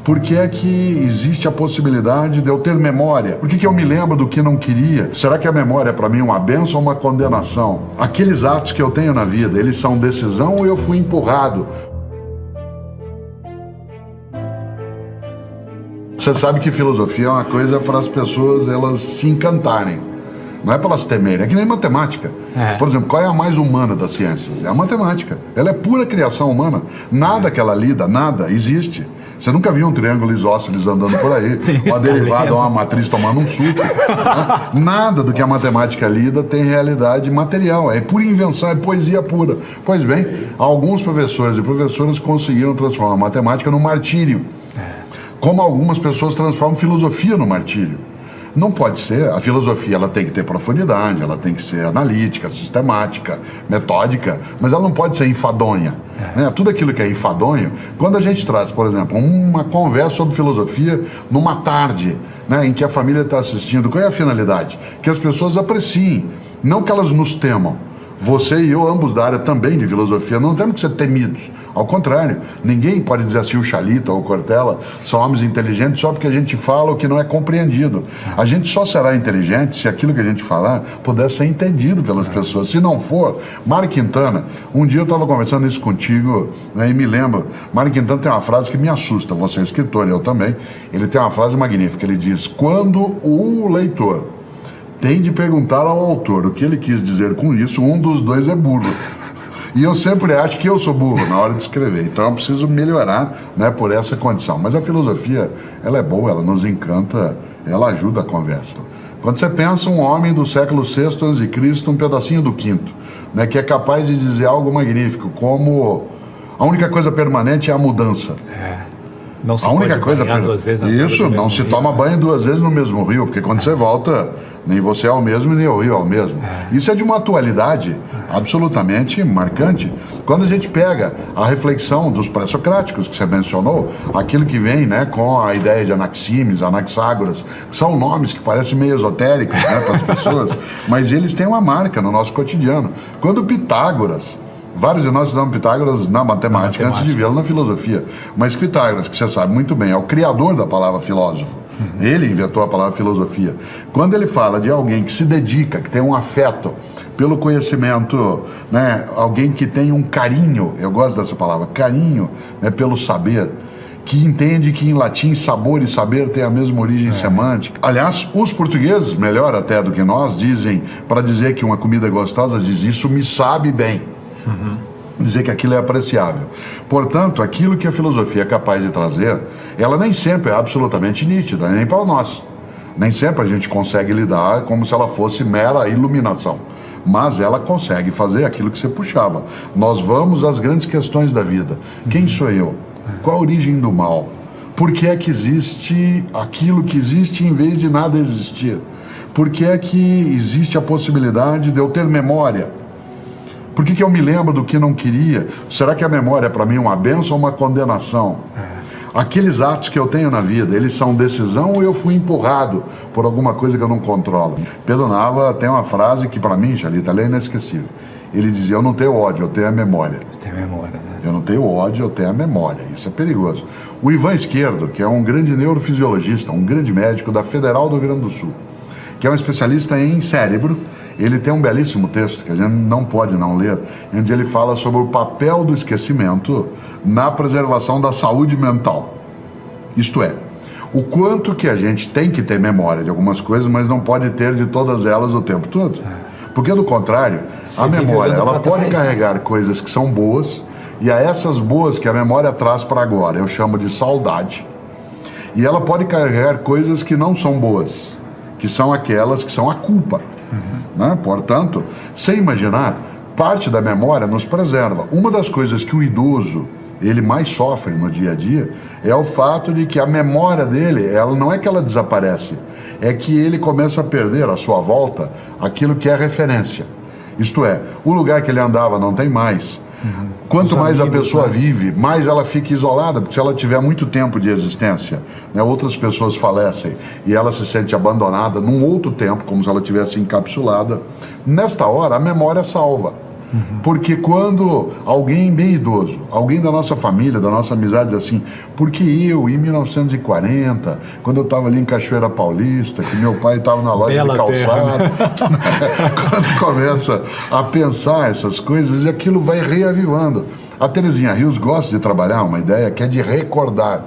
Por que é que existe a possibilidade de eu ter memória? Por que eu me lembro do que não queria? Será que a memória é para mim uma bênção ou uma condenação? Aqueles atos que eu tenho na vida, eles são decisão ou eu fui empurrado? Você sabe que filosofia é uma coisa para as pessoas elas se encantarem. Não é para elas temerem, é que nem matemática. Por exemplo, qual é a mais humana das ciências? É a matemática. Ela é pura criação humana. Nada que ela lida, nada existe. Você nunca viu um triângulo isósceles andando por aí, uma derivada ou uma matriz tomando um suco. Né? Nada do que a matemática lida tem realidade material. É pura invenção, é poesia pura. Pois bem, alguns professores e professoras conseguiram transformar a matemática no martírio. Como algumas pessoas transformam filosofia no martírio. Não pode ser. A filosofia ela tem que ter profundidade, ela tem que ser analítica, sistemática, metódica, mas ela não pode ser enfadonha. Né? Tudo aquilo que é enfadonho, quando a gente traz, por exemplo, uma conversa sobre filosofia numa tarde, né, em que a família está assistindo, qual é a finalidade? Que as pessoas apreciem, não que elas nos temam. Você e eu, ambos da área também de filosofia, não temos que ser temidos. Ao contrário, ninguém pode dizer assim, o Chalita ou o Cortella são homens inteligentes só porque a gente fala o que não é compreendido. A gente só será inteligente se aquilo que a gente falar puder ser entendido pelas pessoas. Se não for, Mário Quintana, um dia eu estava conversando isso contigo, né, e me lembro, Mário Quintana tem uma frase que me assusta, você é escritor, eu também, ele tem uma frase magnífica, ele diz, quando o leitor tem de perguntar ao autor o que ele quis dizer com isso, um dos dois é burro. E eu sempre acho que eu sou burro na hora de escrever, então eu preciso melhorar, né, por essa condição. Mas a filosofia, ela é boa, ela nos encanta, ela ajuda a conversa. Quando você pensa um homem do século VI a.C., um pedacinho do V, né, que é capaz de dizer algo magnífico, como a única coisa permanente é a mudança. Não se a única pode coisa banhar duas vezes isso, não se toma banho duas vezes no mesmo rio, porque quando você volta, nem você é o mesmo, nem o rio é o mesmo. Isso é de uma atualidade absolutamente marcante. Quando a gente pega a reflexão dos pré-socráticos, que você mencionou, aquilo que vem, né, com a ideia de Anaximes, Anaxágoras, que são nomes que parecem meio esotéricos, né, para as pessoas, mas eles têm uma marca no nosso cotidiano. Quando Pitágoras, vários de nós estudamos Pitágoras na matemática antes de vê-lo na filosofia. Mas Pitágoras, que você sabe muito bem, é o criador da palavra filósofo. Ele inventou a palavra filosofia. Quando ele fala de alguém que se dedica, que tem um afeto pelo conhecimento, né, alguém que tem um carinho, eu gosto dessa palavra, carinho, né, pelo saber, que entende que em latim sabor e saber tem a mesma origem semântica. Aliás, os portugueses, melhor até do que nós, dizem, para dizer que uma comida é gostosa, diz isso me sabe bem. Dizer que aquilo é apreciável. Portanto, aquilo que a filosofia é capaz de trazer, ela nem sempre é absolutamente nítida, nem para nós. Nem sempre a gente consegue lidar como se ela fosse mera iluminação. Mas ela consegue fazer aquilo que você puxava. Nós vamos às grandes questões da vida. Quem sou eu? Qual a origem do mal? Por que é que existe aquilo que existe em vez de nada existir? Por que é que existe a possibilidade de eu ter memória? Por que eu me lembro do que não queria? Será que a memória é para mim uma bênção ou uma condenação? Aqueles atos que eu tenho na vida, eles são decisão ou eu fui empurrado por alguma coisa que eu não controlo? Pedro Nava tem uma frase que para mim, Chalita, ela é inesquecível. Ele dizia, eu não tenho ódio, eu tenho a memória. Eu tenho memória, né? Eu não tenho ódio, eu tenho a memória. Isso é perigoso. O Ivan Esquerdo, que é um grande neurofisiologista, um grande médico da Federal do Rio Grande do Sul, que é um especialista em cérebro, ele tem um belíssimo texto, que a gente não pode não ler, onde ele fala sobre o papel do esquecimento na preservação da saúde mental. Isto é, o quanto que a gente tem que ter memória de algumas coisas, mas não pode ter de todas elas o tempo todo. Porque, do contrário, a memória ela pode carregar coisas que são boas, e a essas boas que a memória traz para agora, eu chamo de saudade. E ela pode carregar coisas que não são boas, que são aquelas que são a culpa. Né? Portanto, sem imaginar, parte da memória nos preserva. Uma das coisas que o idoso ele mais sofre no dia a dia é o fato de que a memória dele, ela não é que ela desaparece, é que ele começa a perder à sua volta aquilo que é referência. Isto é, o lugar que ele andava não tem mais. Quanto mais a pessoa vive, mais ela fica isolada, porque se ela tiver muito tempo de existência, né, outras pessoas falecem e ela se sente abandonada num outro tempo, como se ela tivesse encapsulada. Nesta hora, a memória salva. Porque quando alguém bem idoso, alguém da nossa família, da nossa amizade, diz assim, porque eu, em 1940, quando eu estava ali em Cachoeira Paulista, que meu pai estava na loja Bela de calçado, quando começa a pensar essas coisas, aquilo vai reavivando. A Terezinha Rios gosta de trabalhar uma ideia que é de recordar.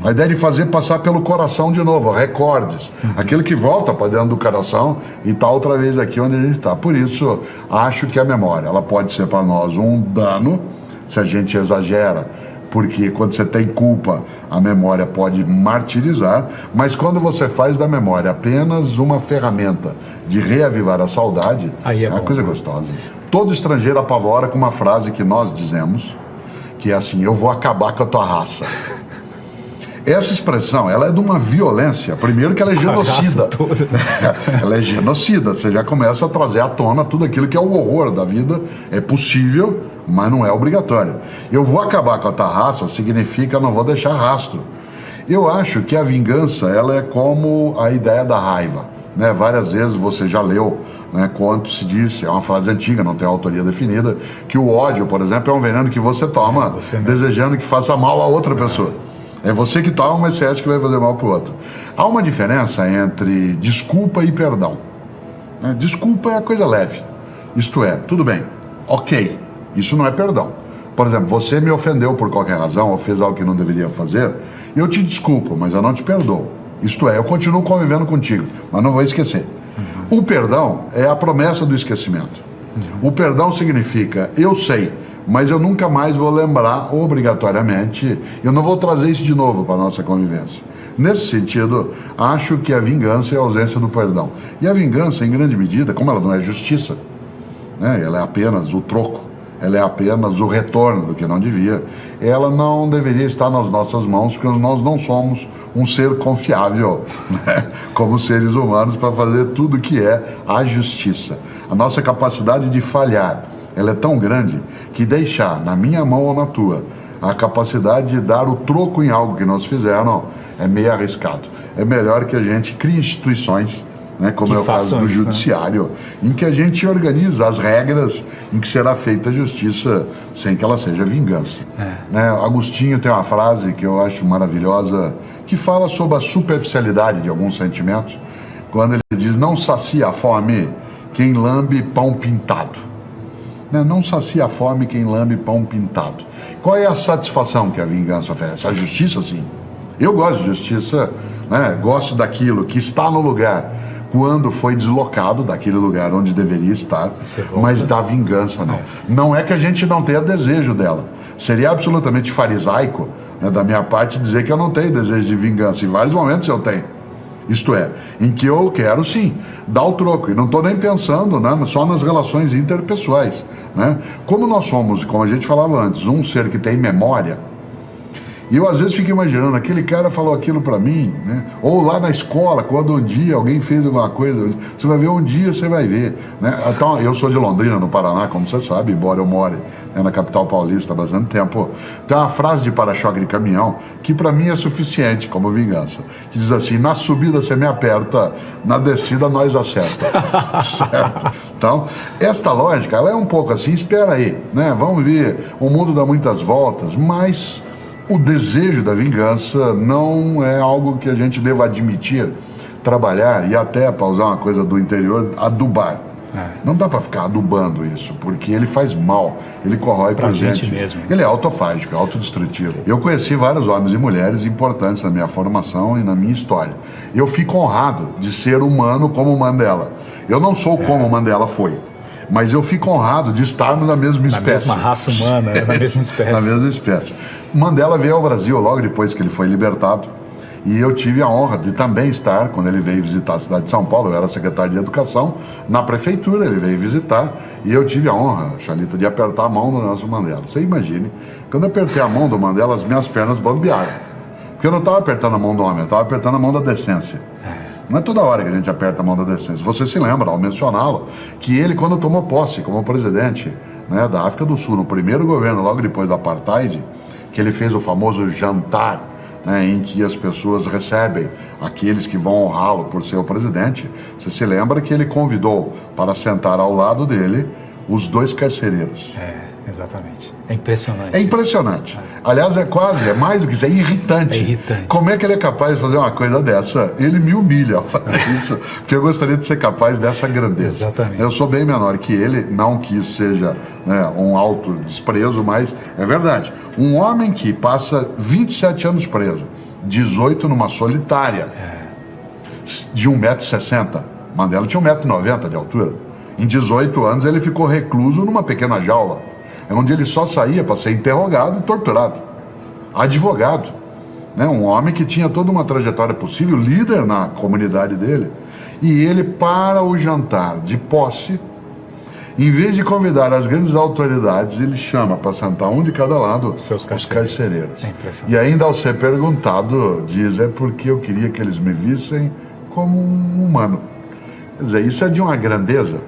A ideia de fazer passar pelo coração de novo, recordes. Aquilo que volta para dentro do coração e está outra vez aqui onde a gente está. Por isso, acho que a memória, ela pode ser para nós um dano, se a gente exagera, porque quando você tem culpa, a memória pode martirizar, mas quando você faz da memória apenas uma ferramenta de reavivar a saudade, aí é uma bom. coisa gostosa. Todo estrangeiro apavora com uma frase que nós dizemos, que é assim, eu vou acabar com a tua raça. Essa expressão, ela é de uma violência. Primeiro que ela é genocida. Ela é genocida. Você já começa a trazer à tona tudo aquilo que é o horror da vida. É possível, mas não é obrigatório. Eu vou acabar com a tua raça significa não vou deixar rastro. Eu acho que a vingança, ela é como a ideia da raiva. Né? Várias vezes você já leu, né, quanto se disse, é uma frase antiga, não tem autoria definida, que o ódio, por exemplo, é um veneno que você toma desejando que faça mal a outra pessoa. É você que toma, mas você acha que vai fazer mal para o outro. Há uma diferença entre desculpa e perdão. Desculpa é a coisa leve. Isto é, tudo bem, ok, isso não é perdão. Por exemplo, você me ofendeu por qualquer razão ou fez algo que não deveria fazer, eu te desculpo, mas eu não te perdoo. Isto é, eu continuo convivendo contigo, mas não vou esquecer. O perdão é a promessa do esquecimento. O perdão significa, eu sei, mas eu nunca mais vou lembrar obrigatoriamente, eu não vou trazer isso de novo para a nossa convivência. Nesse sentido, acho que a vingança é a ausência do perdão. E a vingança, em grande medida, como ela não é justiça, né, ela é apenas o troco, ela é apenas o retorno do que não devia, ela não deveria estar nas nossas mãos, porque nós não somos um ser confiável, né, como seres humanos, para fazer tudo que é a justiça. A nossa capacidade de falhar, ela é tão grande que deixar na minha mão ou na tua a capacidade de dar o troco em algo que nos fizeram é meio arriscado. É melhor que a gente crie instituições, né, como é o caso do judiciário, em que a gente organiza as regras em que será feita a justiça sem que ela seja vingança. Né, Agostinho tem uma frase que eu acho maravilhosa, que fala sobre a superficialidade de alguns sentimentos, quando ele diz, não sacia a fome quem lambe pão pintado. Não sacia a fome quem lambe pão pintado. Qual é a satisfação que a vingança oferece? A justiça, sim. Eu gosto de justiça, né? Gosto daquilo que está no lugar quando foi deslocado daquele lugar onde deveria estar, mas da vingança não. Não é que a gente não tenha desejo dela. Seria absolutamente farisaico, né, da minha parte dizer que eu não tenho desejo de vingança. Em vários momentos eu tenho. Isto é, em que eu quero sim dar o troco. E não estou nem pensando, né, só nas relações interpessoais. Né? Como nós somos, como a gente falava antes, um ser que tem memória, e eu às vezes fico imaginando, aquele cara falou aquilo para mim, né? Ou lá na escola, quando um dia alguém fez alguma coisa, você vai ver um dia, você vai ver. Né? Então, eu sou de Londrina, no Paraná, como você sabe, embora eu more, né, na capital paulista há bastante tempo. Tem uma frase de para-choque de caminhão que para mim é suficiente como vingança, que diz assim, na subida você me aperta, na descida nós acerta. Certo? Então, esta lógica, ela é um pouco assim, espera aí, né? Vamos ver, o mundo dá muitas voltas, mas o desejo da vingança não é algo que a gente deva admitir, trabalhar e até, para usar uma coisa do interior, adubar. Não dá para ficar adubando isso, porque ele faz mal, ele corrói por gente mesmo. Ele é autofágico, é autodestrutivo. Eu conheci vários homens e mulheres importantes na minha formação e na minha história. Eu fico honrado de ser humano como Mandela. Eu não sou como Mandela foi, mas eu fico honrado de estarmos na mesma espécie. Na mesma raça humana, na mesma espécie. Na mesma espécie. Mandela veio ao Brasil logo depois que ele foi libertado, e eu tive a honra de também estar, quando ele veio visitar a cidade de São Paulo, eu era secretário de Educação, na prefeitura ele veio visitar, e eu tive a honra, Xalita, de apertar a mão do Nelson Mandela. Você imagine, quando eu apertei a mão do Mandela, as minhas pernas bambearam. Porque eu não estava apertando a mão do homem, eu estava apertando a mão da decência. Não é toda hora que a gente aperta a mão da decência. Você se lembra, ao mencioná-lo, que ele, quando tomou posse como presidente, né, da África do Sul, no primeiro governo, logo depois do Apartheid, que ele fez o famoso jantar, né, em que as pessoas recebem aqueles que vão honrá-lo por ser o presidente. Você se lembra que ele convidou para sentar ao lado dele Os Dois Carcereiros. Exatamente. É impressionante. É impressionante. Aliás, é mais do que isso, é irritante. É irritante. Como é que ele é capaz de fazer uma coisa dessa? Ele me humilha ao fazer isso, porque eu gostaria de ser capaz dessa grandeza. Exatamente. Eu sou bem menor que ele, não que isso seja, né, um alto desprezo, mas é verdade. Um homem que passa 27 anos preso, 18 numa solitária, de 1,60 m. Mandela tinha 1,90 m de altura. Em 18 anos ele ficou recluso numa pequena jaula, onde ele só saía para ser interrogado e torturado. Advogado, né? Um homem que tinha toda uma trajetória possível, líder na comunidade dele. E ele, para o jantar de posse, em vez de convidar as grandes autoridades, ele chama para sentar um de cada lado os carcereiros. E ainda ao ser perguntado, diz, é porque eu queria que eles me vissem como um humano. Quer dizer, isso é de uma grandeza.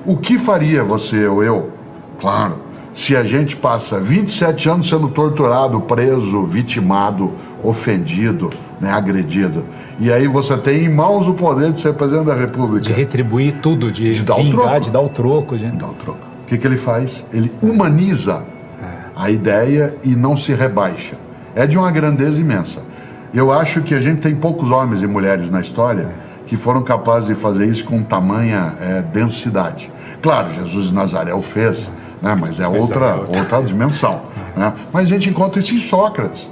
O que faria você ou eu, claro, se a gente passa 27 anos sendo torturado, preso, vitimado, ofendido, né, agredido, e aí você tem em mãos o poder de ser presidente da República. De retribuir tudo, de dar o troco. De dar o troco. Dar o troco. O que ele faz? Ele humaniza a ideia e não se rebaixa. É de uma grandeza imensa. Eu acho que a gente tem poucos homens e mulheres na história que foram capazes de fazer isso com tamanha densidade. Claro, Jesus de Nazaré o fez, né, mas é outra dimensão. Né? Mas a gente encontra isso em Sócrates,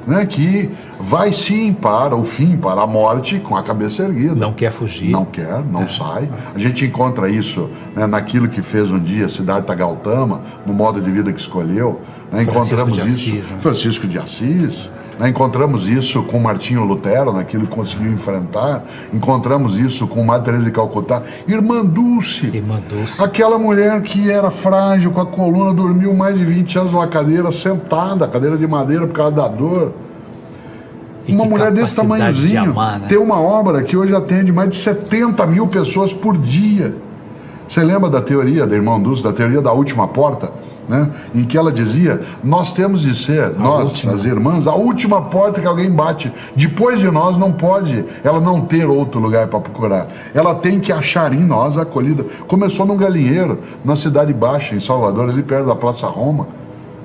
né, que vai sim para o fim, para a morte, com a cabeça erguida. Não quer fugir. Não quer, não sai. A gente encontra isso, né, naquilo que fez um dia Siddhartha Gautama, no modo de vida que escolheu. Né? Encontramos isso Francisco de Assis. Encontramos isso com Martinho Lutero, naquilo que conseguiu enfrentar. Encontramos isso com Madre Teresa de Calcutá. Irmã Dulce. Aquela mulher que era frágil, com a coluna, dormiu mais de 20 anos numa cadeira sentada, cadeira de madeira por causa da dor. Uma mulher desse tamanhozinho, né? Tem uma obra que hoje atende mais de 70 mil pessoas por dia. Você lembra da teoria da Irmã Dulce, da teoria da última porta, né? Em que ela dizia, nós temos de ser, as irmãs, a última porta que alguém bate. Depois de nós não pode ela não ter outro lugar para procurar. Ela tem que achar em nós a acolhida. Começou num galinheiro, na Cidade Baixa, em Salvador, ali perto da Praça Roma,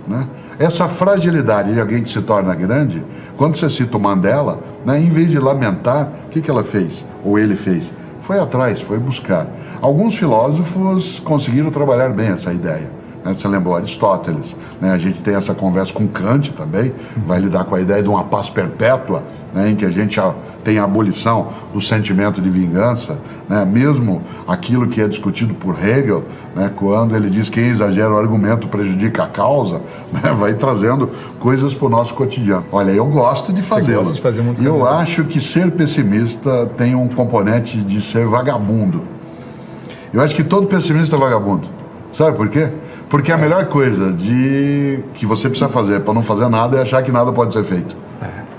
né? Essa fragilidade de alguém que se torna grande, quando você cita o Mandela, né, em vez de lamentar, o que ela fez? Ou ele fez? Foi atrás, foi buscar. Alguns filósofos conseguiram trabalhar bem essa ideia. Você lembrou Aristóteles, né? A gente tem essa conversa com Kant também, vai lidar com a ideia de uma paz perpétua, né? Em que a gente tem a abolição do sentimento de vingança, né? Mesmo aquilo que é discutido por Hegel, né? Quando ele diz que quem exagera o argumento prejudica a causa, né? Vai trazendo coisas para o nosso cotidiano. Olha, eu gosto de fazê-lo. E eu acho que ser pessimista tem um componente de ser vagabundo. Eu acho que todo pessimista é vagabundo. Sabe por quê? Porque a melhor coisa que você precisa fazer para não fazer nada é achar que nada pode ser feito.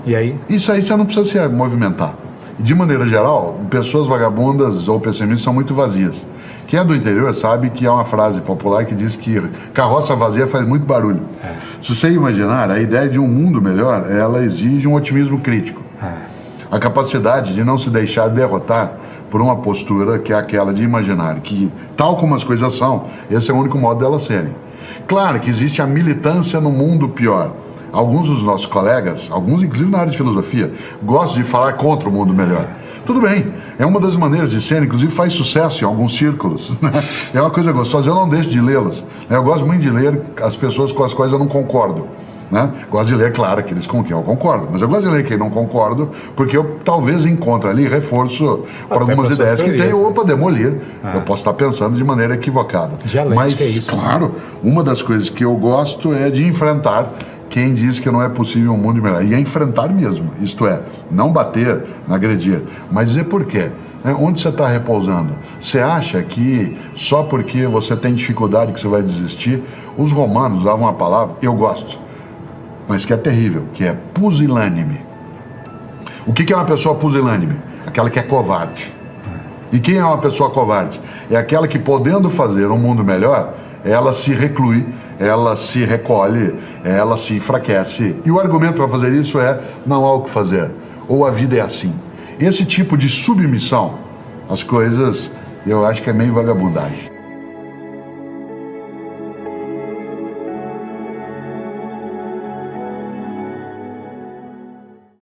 E aí? Isso aí você não precisa se movimentar. E de maneira geral, pessoas vagabundas ou pessimistas são muito vazias. Quem é do interior sabe que há uma frase popular que diz que carroça vazia faz muito barulho. Se você imaginar, a ideia de um mundo melhor, ela exige um otimismo crítico. A capacidade de não se deixar derrotar por uma postura que é aquela de imaginar que, tal como as coisas são, esse é o único modo delas serem. Claro que existe a militância no mundo pior. Alguns dos nossos colegas, alguns inclusive na área de filosofia, gostam de falar contra o mundo melhor. Tudo bem, é uma das maneiras de ser, inclusive faz sucesso em alguns círculos, né? É uma coisa gostosa, eu não deixo de lê-los. Eu gosto muito de ler as pessoas com as quais eu não concordo. Né? Gosto de ler, claro, aqueles com quem eu concordo, mas eu gosto de ler quem não concordo, porque eu talvez encontre ali reforço para algumas ideias que tenho, ou para demolir. Eu posso estar pensando de maneira equivocada. Mas, é isso, claro, uma das coisas que eu gosto é de enfrentar quem diz que não é possível um mundo melhor. E é enfrentar mesmo, isto é, não bater, não agredir, mas dizer por quê. Onde você está repousando? Você acha que só porque você tem dificuldade que você vai desistir? Os romanos usavam uma palavra, eu gosto, mas que é terrível, que é pusilânime. O que é uma pessoa pusilânime? Aquela que é covarde. E quem é uma pessoa covarde? É aquela que, podendo fazer um mundo melhor, ela se reclui, ela se recolhe, ela se enfraquece. E o argumento para fazer isso é, não há o que fazer, ou a vida é assim. Esse tipo de submissão às coisas, eu acho que é meio vagabundagem.